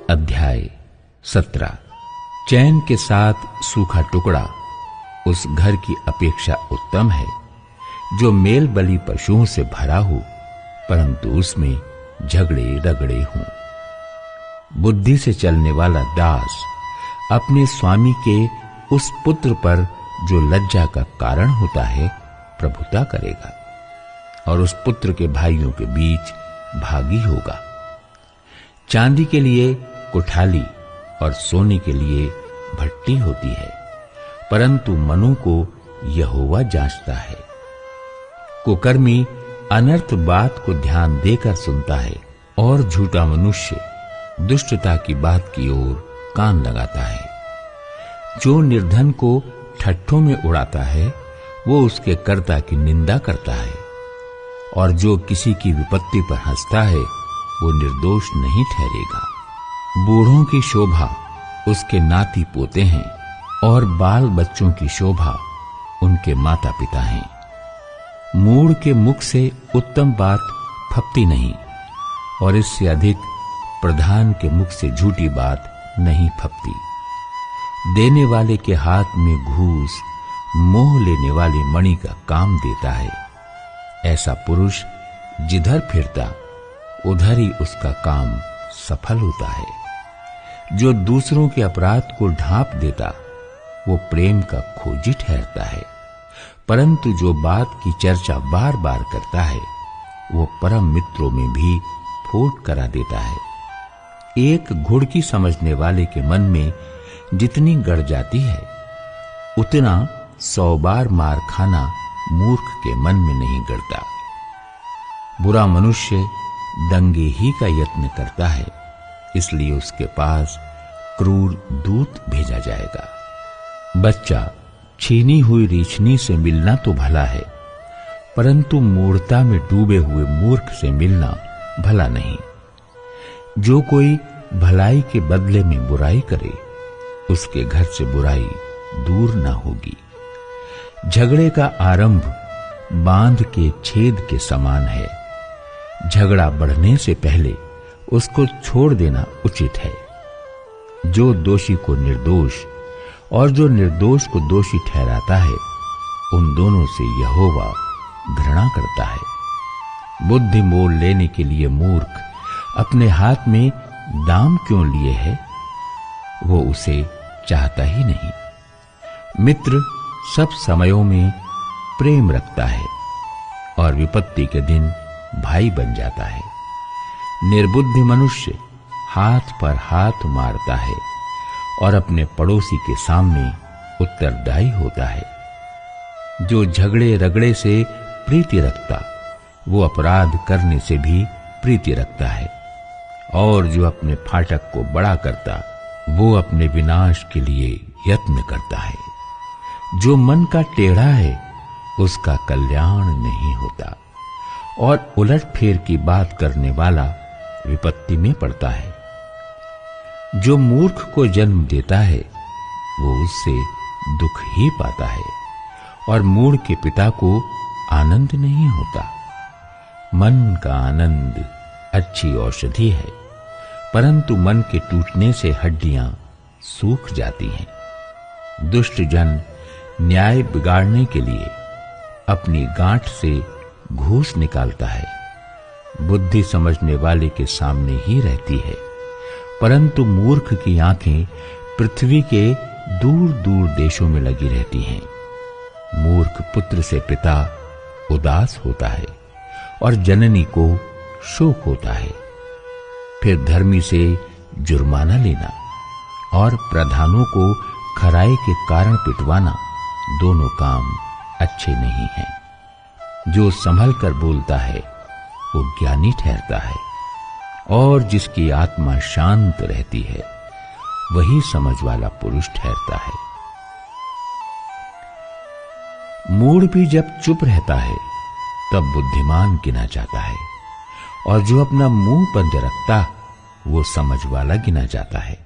अध्याय 17। चैन के साथ सूखा टुकड़ा उस घर की अपेक्षा उत्तम है जो मेल बलि पशुओं से भरा हो, परंतु उसमें झगड़े रगड़े हों। बुद्धि से चलने वाला दास अपने स्वामी के उस पुत्र पर जो लज्जा का कारण होता है प्रभुता करेगा और उस पुत्र के भाइयों के बीच भागी होगा। चांदी के लिए कुठाली और सोने के लिए भट्टी होती है, परंतु मनों को यहोवा जांचता है। कुकर्मी अनर्थ बात को ध्यान देकर सुनता है और झूठा मनुष्य दुष्टता की बात की ओर कान लगाता है। जो निर्धन को ठट्ठों में उड़ाता है वो उसके कर्ता की निंदा करता है, और जो किसी की विपत्ति पर हंसता है वो निर्दोष नहीं ठहरेगा। बूढ़ों की शोभा उसके नाती पोते हैं और बाल बच्चों की शोभा उनके माता पिता हैं। मूढ़ के मुख से उत्तम बात फबती नहीं, और इससे अधिक प्रधान के मुख से झूठी बात नहीं फबती। देने वाले के हाथ में घूस मोह लेने वाली मणि का काम देता है। ऐसा पुरुष जिधर फिरता उधर ही उसका काम सफल होता है। जो दूसरों के अपराध को ढांप देता वो प्रेम का खोजी ठहरता है, परंतु जो बात की चर्चा बार बार करता है वो परम मित्रों में भी फूट करा देता है। एक घुड़की समझने वाले के मन में जितनी गड़ जाती है उतना 100 बार मार खाना मूर्ख के मन में नहीं गड़ता। बुरा मनुष्य दंगे ही का यत्न करता है, इसलिए उसके पास क्रूर दूत भेजा जाएगा। बच्चा छीनी हुई रीछनी से मिलना तो भला है, परंतु मूढ़ता में डूबे हुए मूर्ख से मिलना भला नहीं। जो कोई भलाई के बदले में बुराई करे उसके घर से बुराई दूर ना होगी। झगड़े का आरंभ बांध के छेद के समान है। झगड़ा बढ़ने से पहले उसको छोड़ देना उचित है। जो दोषी को निर्दोष और जो निर्दोष को दोषी ठहराता है उन दोनों से यहोवा घृणा करता है। बुद्धि मोल लेने के लिए मूर्ख अपने हाथ में दाम क्यों लिए है? वो उसे चाहता ही नहीं। मित्र सब समयों में प्रेम रखता है और विपत्ति के दिन भाई बन जाता है। निर्बुद्धि मनुष्य हाथ पर हाथ मारता है और अपने पड़ोसी के सामने उत्तरदायी होता है। जो झगड़े रगड़े से प्रीति रखता वो अपराध करने से भी प्रीति रखता है, और जो अपने फाटक को बड़ा करता वो अपने विनाश के लिए यत्न करता है। जो मन का टेढ़ा है उसका कल्याण नहीं होता, और उलटफेर की बात करने वाला विपत्ति में पड़ता है। जो मूर्ख को जन्म देता है वो उससे दुख ही पाता है, और मूढ़ के पिता को आनंद नहीं होता। मन का आनंद अच्छी औषधि है, परंतु मन के टूटने से हड्डियां सूख जाती हैं। दुष्ट जन न्याय बिगाड़ने के लिए अपनी गांठ से घूस निकालता है। बुद्धि समझने वाले के सामने ही रहती है, परंतु मूर्ख की आंखें पृथ्वी के दूर दूर देशों में लगी रहती हैं। मूर्ख पुत्र से पिता उदास होता है और जननी को शोक होता है। फिर धर्मी से जुर्माना लेना और प्रधानों को खराई के कारण पिटवाना दोनों काम अच्छे नहीं हैं। जो संभल कर बोलता है वो ज्ञानी ठहरता है, और जिसकी आत्मा शांत रहती है वही समझ वाला पुरुष ठहरता है। मूढ़ भी जब चुप रहता है तब बुद्धिमान गिना जाता है, और जो अपना मुंह बंद रखता वो समझ वाला गिना जाता है।